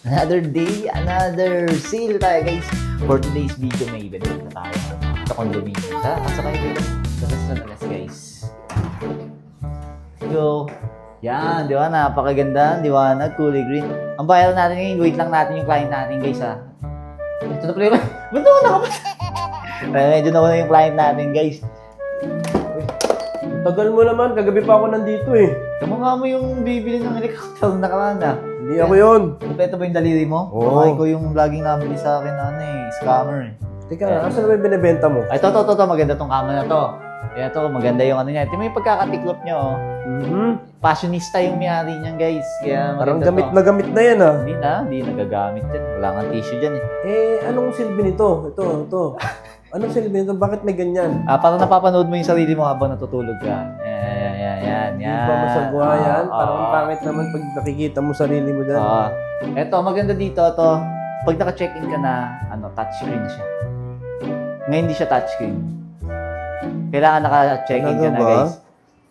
Another day, another sale tayo guys. For today's video may event na tayo sa condominium. At saka yung alas guys. Let's go. Yan, di ba? Napakaganda. Liwanag, kulay green. Ang bayaran natin ngayon, wait lang natin yung client natin guys ha. Ito na pala yun. Ba't naman nakapas? Medyo na yung client natin guys. Tagal mo naman, kagabi pa ako nandito eh. Kamukha mo yung bibili ng helicopter na nakaraan ah. Hindi ako yun. Kompleto ba yung daliri mo? Oo. Baka ikaw yung laging nabili sa akin na ano eh, scammer eh. Teka nga, asan naman yung binibenta mo? Ay, to, maganda tong kama na to. Kaya to, maganda yung ano niya. Ito mo yung pagkakatiklop niya oh. Fashionista yung may-ari niyan guys. Kaya Parang maganda gamit to. na gamit na yan ah. Hindi nagagamit yan. Wala nga tissue dyan eh. Anong silbi nito? Ito. Anong silbi nito? Bakit may ganyan? Parang napapanood mo yung sarili mo habang natutulog ka. Yan. Hindi ba masagwa yan? Parang Oo. pangit naman pag nakikita mo sarili mo dyan. Eto, maganda dito to. Pag naka-check-in ka na, touchscreen siya. Ngayon hindi siya touchscreen. Kailangan naka-check-in ka na, Talaga ba? guys.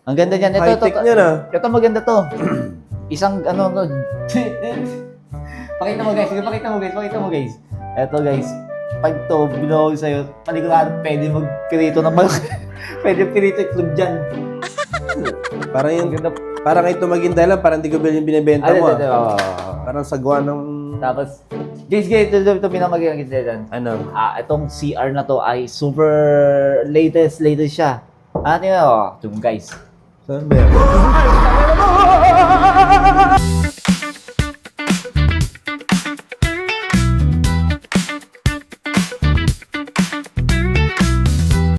Ang ganda niyan. Ito, High-tech niyan ah. Ito maganda to. Isang pakita mo guys. Sige, pakita mo guys. Ito guys. Pag to, binuhog sa'yo, panigurado, pwede magpirito ng malaki. Pwede pirito itlog dyan. Parang Ang yun, ganda. parang ito maging dahilan, parang di ko bilhin yung binibenta mo ah. Parang sagwa ng... Tapos, guys, ito pinamagiging dyan. Ano? Itong CR na to ay super latest siya. Tingnan mo, ito guys. Saan ba yan?